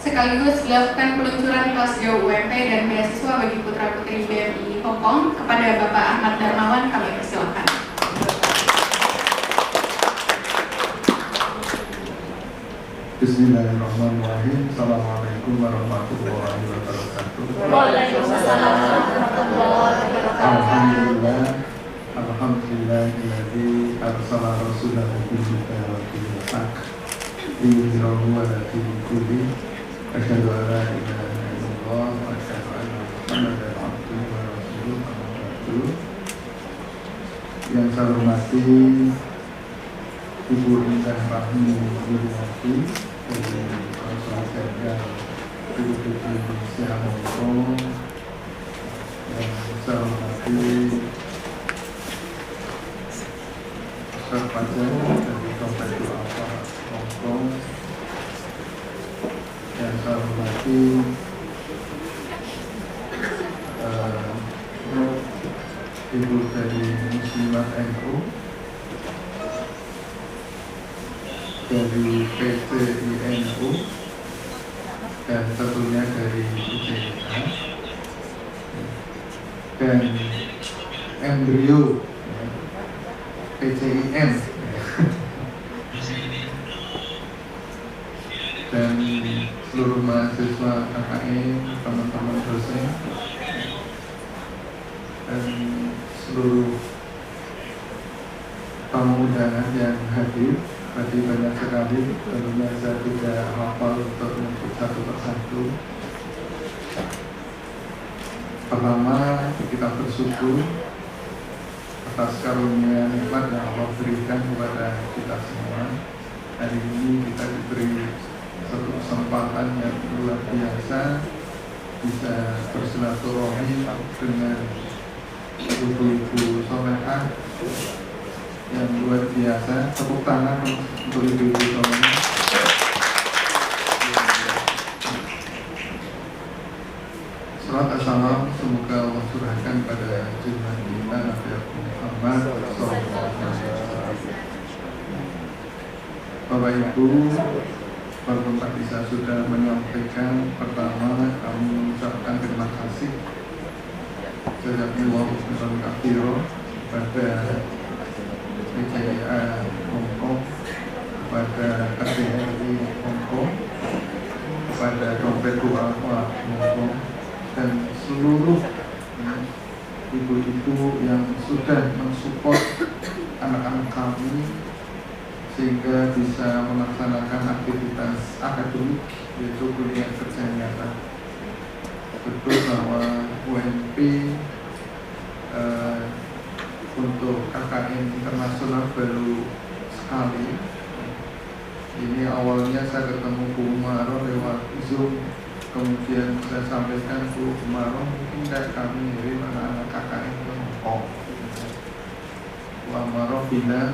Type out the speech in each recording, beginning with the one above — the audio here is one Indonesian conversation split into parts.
sekaligus dilakukan peluncuran kelas jauh UMP dan beasiswa bagi putra-putri BMI Hong Kong. Kepada Bapak Ahmad Darmawan kami persilakan. Bismillahirrahmanirrahim. Assalamualaikum warahmatullahi wabarakatuh. Waalaikumsalam warahmatullahi wabarakatuh. Alhamdulillahilladzi arsala rasulahu bil huda wa dinil haq liyudhhirahu 'ala dini kulli. Asyhadu an la ilaha illallah wa asyhadu anna Muhammadan abduhu wa rasuluh. Amma ba'du. Yang saya hormati Ibu Indah Rahmi Widiawati dari Konsulat Jenderal Republik Indonesia Hong Kong. Yang saya hormati Ustaz Fajar dari Dompet Alfa Hong Kong. Yang saya hormati Ibu dari Muslimat NU, dari PCINU, dan tentunya dari ICA dan embrio PCIN dan seluruh mahasiswa KKN, teman-teman dosen, dan seluruh tamu undangan yang hadir. Tadi banyak sekali, tentunya saya tidak hafal untuk menyebut satu persatu. Pertama, kita bersyukur atas karunia nikmat yang Allah berikan kepada kita semua. Hari ini kita diberi satu kesempatan yang luar biasa, bisa bersilaturahmi dengan ibu-ibu solehah yang luar biasa. Tepuk tangan untuk ibu-ibu solehah. Salat assalam semoga Allah curahkan pada junjungan kita Nabi Muhammad SAW. Bapak Ibu, walaupun tadi saya sudah menyampaikan, pertama kami mengucapkan terima kasih jazakallahu khairan katsira kepada PCIA Hong Kong, kepada KBRI Hong Kong, kepada Dompet Alfa Hong Kong, dan seluruh ibu-ibu yang sudah mensupport anak-anak kami sehingga bisa melaksanakan aktivitas akademik, yaitu kuliah kerja nyata. Betul bahwa UMP untuk KKN internasional baru sekali. Ini awalnya saya ketemu Bu Umaro lewat Zoom, kemudian saya sampaikan Bu Umaro mungkin kayak kami ngirim anak-anak KKN ke Hong Kong. Bu Umaro bilang,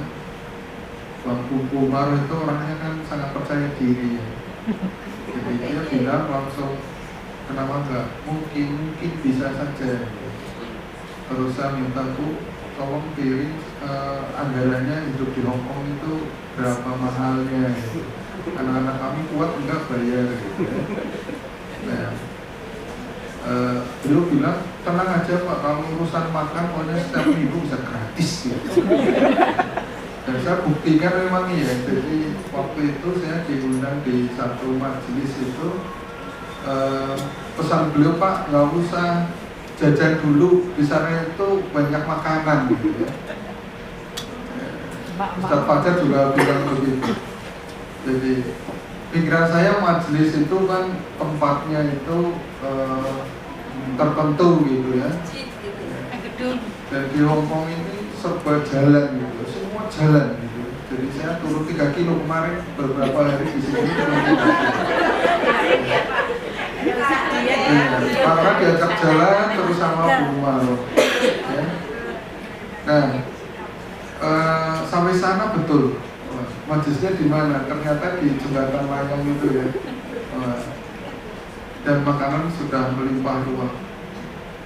Bu Umaro itu orangnya kan sangat percaya diri ya. Jadi dia bilang langsung, kenapa enggak, mungkin bisa saja. Terus saya minta Bu, tolong kirim anggarannya hidup di Hong Kong itu berapa mahalnya gitu. Anak-anak kami kuat enggak bayar gitu. Nah, beliau bilang tenang aja Pak, kalau urusan makan pokoknya setiap minggu bisa gratis gitu. Dan saya buktikan memang ya. Jadi waktu itu saya diundang di satu majelis itu, pesan beliau, Pak nggak usah jajan dulu, di sana itu banyak makanan gitu ya. Ustaz Fajar juga bilang begitu. Jadi pikiran saya majelis itu kan tempatnya itu tertentu gitu ya. Dan di Hong Kong ini serba jalan gitu, semua jalan gitu. Jadi saya turun 3 kilo kemarin, beberapa hari di sini turun 3 kilo. Karena diajak jalan terus sama Bu Umaro ya. Nah, sampai sana betul majelisnya di mana? Ternyata di jembatan layang itu ya. Dan makanan sudah melimpah ruah.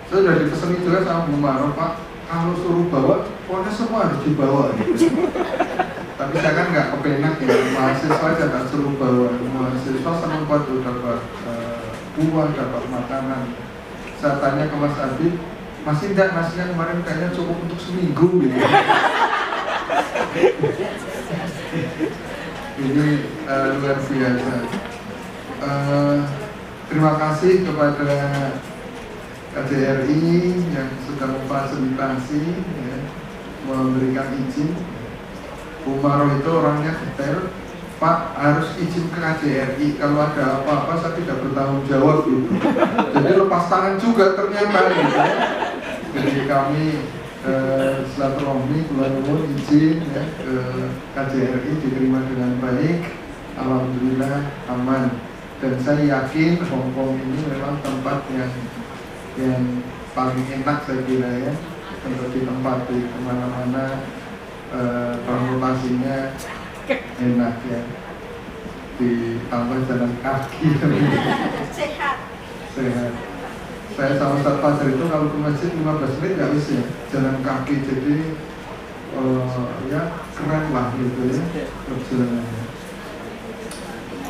Saya sudah dipeseni juga sama Bu Umaro, Pak, kalau suruh bawa, pokoknya semua harus dibawa gitu. Tapi saya kan nggak kepenak ya, mahasiswa jangan suruh bawa. Mahasiswa senang waktu dapat buah, dapat makanan. Saya tanya ke Mas Habib, masih enggak, nasinya kemarin kayaknya cukup untuk seminggu gitu. Ini luar biasa. Terima kasih kepada KJRI yang sudah memfasilitasi ya, memberikan izin. Umaroh itu orangnya detail, Pak harus izin ke KJRI, kalau ada apa-apa saya tidak bertanggung jawab gitu. Jadi lepas tangan juga ternyata gitu. Jadi kami silaturahmi keluar izin ya, ke KJRI diterima dengan baik, alhamdulillah aman. Dan saya yakin Hongkong ini memang tempat yang paling enak saya kira ya, untuk ditempati kemana-mana. Transportasinya enak ya, ditambah jalan kaki sehat. Saya sama Ustaz Fajar itu kalau ke masjid 15 menit nggak bisa ya, jalan kaki, jadi ya keren lah gitu ya perjalanannya.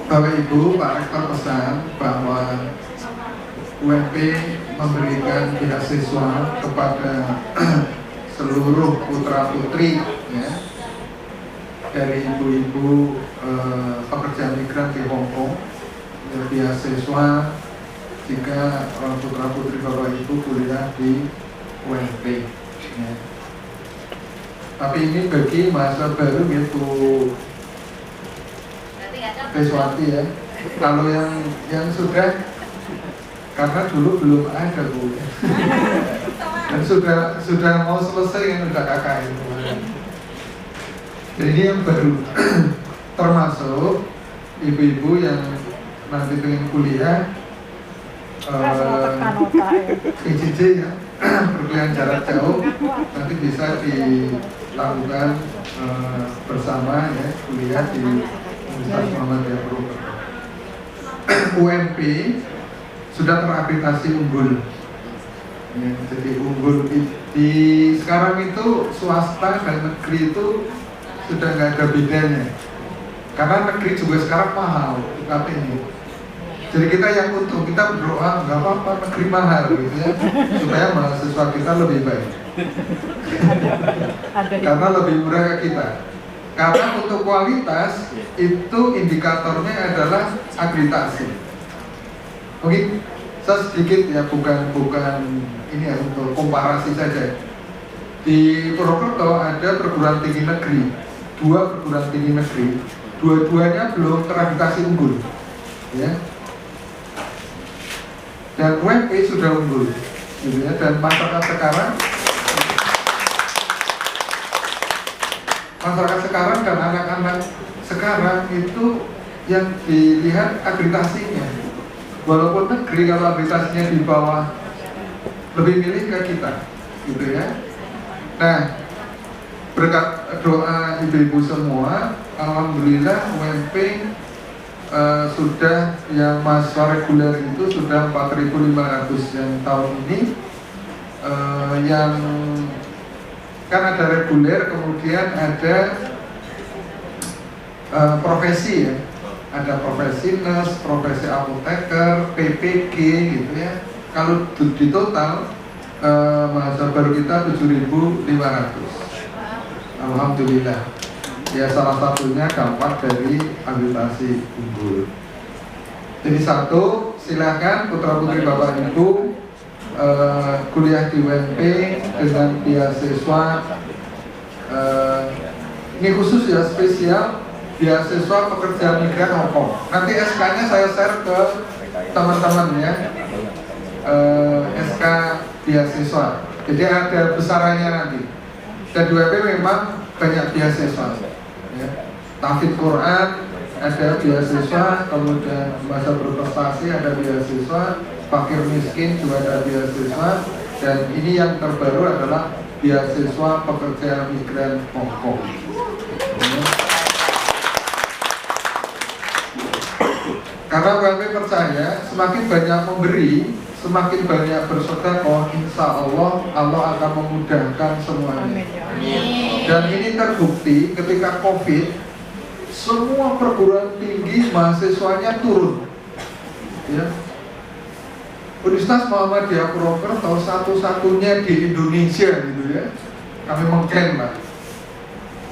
Bapak Ibu, Pak Rektor pesan bahwa UMP memberikan beasiswa kepada seluruh putra putri ya, dari ibu-ibu pekerja migran di Hongkong ya, beasiswa jika putra putri bapak ibu kuliah di UMP ya. Tapi ini bagi masa baru yaitu Beswati ya. Kalau yang sudah, karena dulu belum ada Bu. Dan sudah mau selesai kan udah kakak itu. Jadi yang baru termasuk ibu-ibu yang nanti pengen kuliah PJJ ya, perkuliahan jarak jauh, nanti bisa dilakukan bersama ya, kuliah di Universitas Muhammadiyah Purwokerto. UMP sudah terakreditasi unggul. Ya, jadi unggul di sekarang itu swasta dan negeri itu sudah nggak ada bedanya, karena negeri juga sekarang mahal UKT-nya. Jadi kita yang untung, kita berdoa nggak apa-apa negeri mahal gitu ya, supaya mahasiswa kita lebih baik, karena lebih murah ke kita. Karena untuk kualitas itu indikatornya adalah akreditasi. Mungkin saya sedikit ya, bukan ini ya, untuk komparasi saja. Di Purwokerto ada perguruan tinggi negeri, 2 perguruan tinggi negeri, dua-duanya belum terakreditasi unggul, ya. Dan UMP sudah unggul, gitu ya. Dan masyarakat sekarang dan anak-anak sekarang itu yang dilihat akreditasinya. Walaupun negeri kalau akreditasinya di bawah, lebih milih ke kita, gitu ya. Nah, berkat doa ibu-ibu semua, alhamdulillah UMP sudah yang mahasiswa reguler itu sudah 4.500 yang tahun ini. Yang kan ada reguler, kemudian ada profesi ya, ada profesi nurse, profesi apoteker, PPG gitu ya. Kalau di total mahasiswa baru kita 7.500. Alhamdulillah. Ya salah satunya dampak dari akreditasi unggul. Jadi satu, silakan putra putri bapak ibu kuliah di UMP dengan beasiswa. Ini khusus ya, spesial beasiswa pekerja migran Hongkong. Nanti SK-nya saya share ke teman-teman ya. SK beasiswa. Jadi ada besarannya nanti. Dan di UMP memang banyak beasiswa. Ya. Tahfidz Quran ada beasiswa, kemudian masa berprestasi ada beasiswa, fakir miskin juga ada beasiswa, dan ini yang terbaru adalah beasiswa pekerja migran Hongkong. Ya. Karena UMP percaya semakin banyak memberi, semakin banyak bersedekah, insya Allah Allah akan memudahkan semuanya. Dan ini terbukti ketika COVID, semua perguruan tinggi mahasiswanya turun. Ya. Universitas Muhammadiyah Purwokerto satu-satunya di Indonesia gitu ya. Kami mengklaim lah.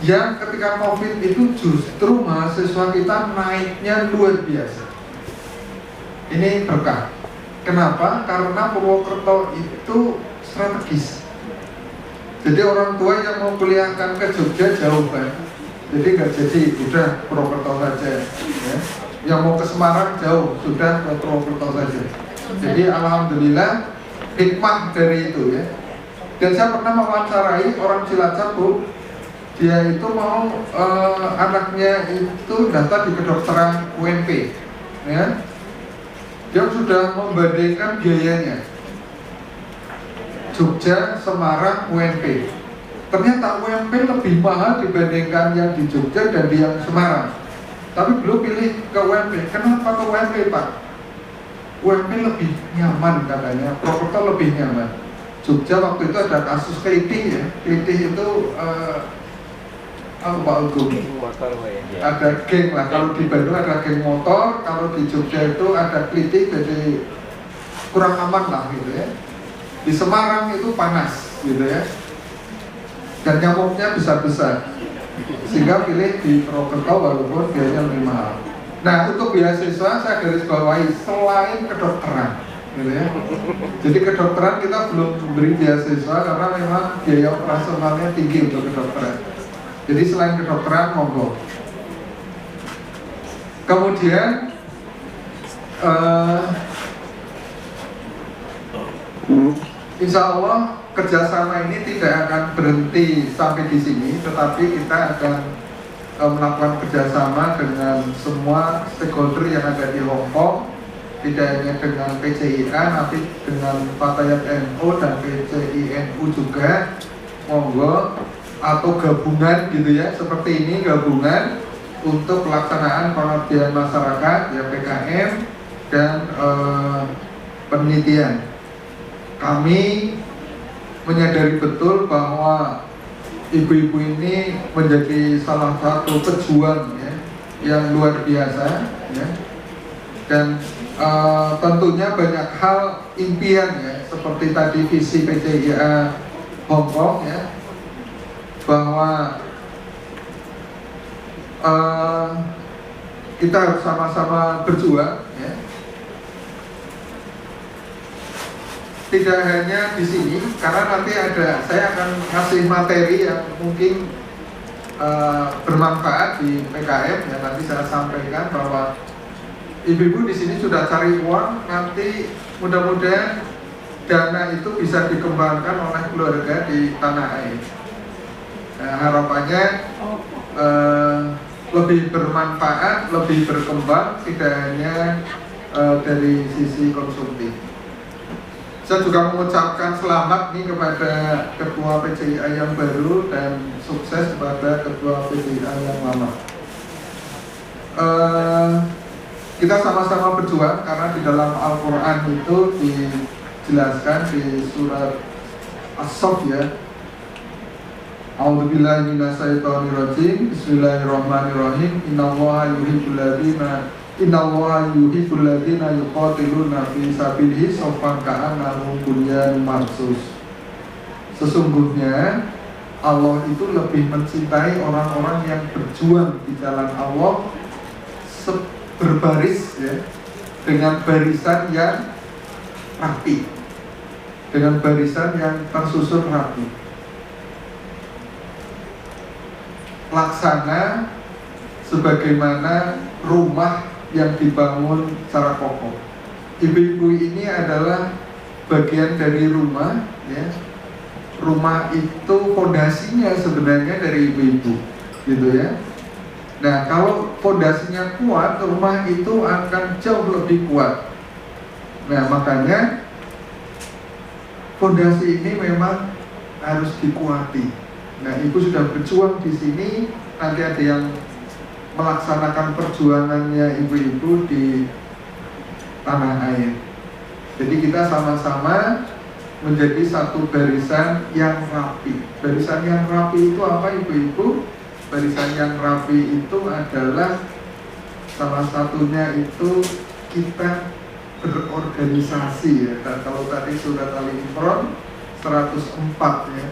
Yang ketika COVID itu justru mahasiswa kita naiknya luar biasa. Ini berkah. Kenapa? Karena Purwokerto itu strategis. Jadi orang tua yang mau kuliahkan ke Jogja jauh kan. Jadi nggak jadi, udah Purwokerto saja. Ya. Yang mau ke Semarang jauh, sudah ke Purwokerto saja. Jadi alhamdulillah hikmah dari itu ya. Dan saya pernah mewawancarai orang Cilacap, Bu. Dia itu mau anaknya itu daftar di kedokteran UNP, ya. Dia sudah membandingkan biayanya Jogja, Semarang, UNP. Ternyata UNP lebih mahal dibandingkan yang di Jogja dan di yang Semarang. Tapi belum pilih ke UNP. Kenapa ke UNP, Pak? UNP lebih nyaman katanya, Purwokerto lebih nyaman. Jogja waktu itu ada kasus kelitih ya. Kelitih itu Pak Agung, ada geng lah. Kalau di Bandung ada geng motor, kalau di Jogja itu ada kelitih, jadi kurang aman lah gitu ya. Di Semarang itu panas gitu ya, dan nyamuknya besar-besar, sehingga pilih di Purwokerto walaupun biayanya lebih mahal. Nah, untuk beasiswa saya garis bawahi selain kedokteran gitu ya. Jadi kedokteran kita belum beri beasiswa karena memang biaya operasionalnya tinggi untuk kedokteran. Jadi selain kedokteran monggo. Kemudian insya Allah kerjasama ini tidak akan berhenti sampai di sini, tetapi kita akan melakukan kerjasama dengan semua stakeholder yang ada di Hong Kong, tidak hanya dengan PCIA, tapi dengan Fatayat NU dan PCINU juga, monggo, atau gabungan gitu ya, seperti ini gabungan untuk pelaksanaan pengabdian masyarakat ya, PKM dan penelitian. Kami menyadari betul bahwa ibu-ibu ini menjadi salah satu pejuang ya, yang luar biasa ya. Dan tentunya banyak hal impian ya, seperti tadi visi PCIA Hong Kong ya, bahwa kita harus sama-sama berjuang ya. Tidak hanya di sini, karena nanti saya akan kasih materi yang mungkin bermanfaat di PKM ya. Nanti saya sampaikan bahwa ibu-ibu di sini sudah cari uang, nanti mudah-mudahan dana itu bisa dikembangkan oleh keluarga di tanah air. Nah, harapannya lebih bermanfaat, lebih berkembang, tidak hanya dari sisi konsumtif. Saya juga mengucapkan selamat nih kepada Ketua PCIA yang baru dan sukses kepada Ketua PCIA yang lama. Kita sama-sama berjuang karena di dalam Al-Quran itu dijelaskan di surat As-Saff ya. A'udzubillahi minasyaitonirrajim. Bismillahirrahmanirrahim. Innallaha yuhibbul ladzina yuqatiluna fi sabilihi shaffan ka'annahum bunyanun marsus. Sesungguhnya Allah itu lebih mencintai orang-orang yang berjuang di jalan Allah berbaris ya, dengan barisan yang rapi, dengan barisan yang tersusun rapi, laksana sebagaimana rumah yang dibangun secara kokoh. Ibu-ibu ini adalah bagian dari rumah ya. Rumah itu fondasinya sebenarnya dari ibu-ibu gitu ya. Nah, kalau fondasinya kuat, rumah itu akan jauh lebih kuat. Nah, makanya fondasi ini memang harus dikuati. Nah, ibu sudah berjuang di sini, nanti ada yang melaksanakan perjuangannya ibu-ibu di tanah air. Jadi kita sama-sama menjadi satu barisan yang rapi. Barisan yang rapi itu apa ibu-ibu? Barisan yang rapi itu adalah salah satunya itu kita berorganisasi ya. Dan kalau tadi surat Al-Imran 104 ya.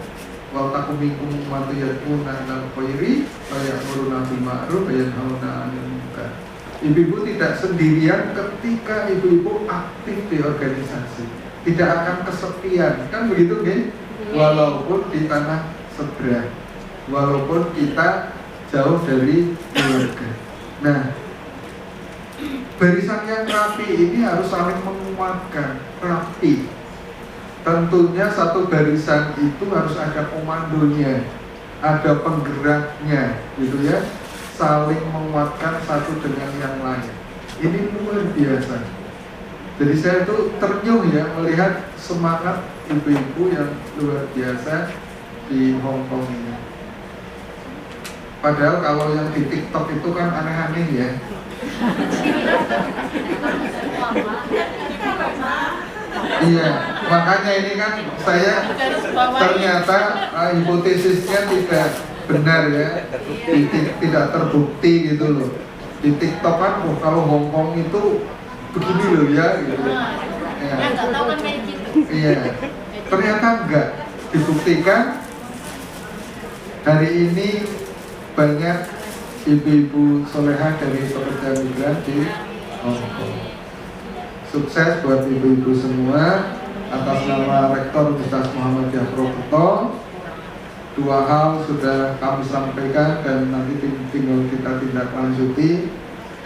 Wa taquminkum matiyatuna al khairi wa ya'muruna bil ma'ruf wa yanhauna 'anil munkar. Ibu-ibu tidak sendirian ketika ibu-ibu aktif di organisasi. Tidak akan kesepian, kan begitu kan? Walaupun di tanah seberang, walaupun kita jauh dari keluarga. Nah, barisan yang rapi ini harus saling menguatkan, rapi. Tentunya satu barisan itu harus ada komandonya, ada penggeraknya, gitu ya. Saling menguatkan satu dengan yang lain. Ini luar biasa. Jadi saya tuh ternyuh ya melihat semangat ibu-ibu yang luar biasa di Hong Kong ini. Padahal kalau yang di TikTok itu kan aneh-aneh ya. Iya, makanya ini kan saya ternyata hipotesisnya tidak benar ya, tidak terbukti gitu loh. Di TikTok kan kalau Hong Kong itu begini loh ya, gitu. Ya. Iya, ternyata enggak dibuktikan. Hari ini banyak ibu-ibu solehah dari pekerja migran di Hong Kong. Sukses buat ibu-ibu semua. Atas nama Rektor Universitas Muhammadiyah Purwokerto, 2 hal sudah kami sampaikan dan nanti tinggal kita tindak lanjuti.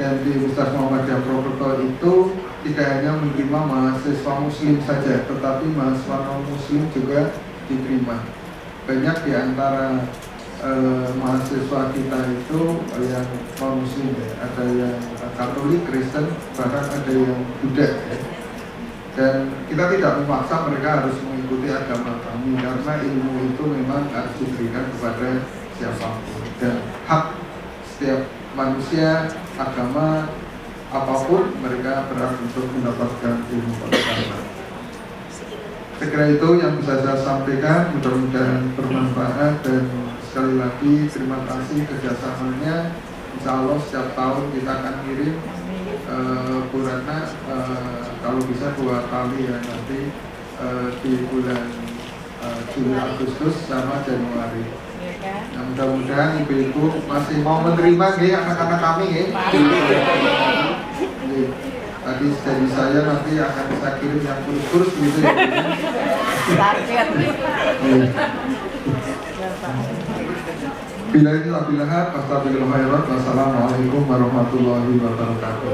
Dan di Universitas Muhammadiyah Purwokerto itu tidak hanya menerima mahasiswa muslim saja, tetapi mahasiswa non muslim juga diterima. Banyak di antara mahasiswa kita itu yang non muslim ya. Ada yang Katolik, Kristen, bahkan ada yang Buddha ya. Dan kita tidak memaksa mereka harus mengikuti agama kami, karena ilmu itu memang harus diberikan kepada siapapun. Dan hak setiap manusia, agama apapun, mereka berhak untuk mendapatkan ilmu pengetahuan. Sekira itu yang bisa saya sampaikan, mudah-mudahan bermanfaat. Dan sekali lagi terima kasih kerjasamanya. Insya Allah setiap tahun kita akan kirim Bu Ratna kalau bisa 2 kali ya nanti di bulan Juli, Agustus sama Januari. Nah, mudah-mudahan ibu-ibu masih mau menerima nih anak-anak kami ya. Tadi dari saya nanti akan saya kirim yang kurus-kurus gitu ya. Bila ini wassalamualaikum warahmatullahi wabarakatuh.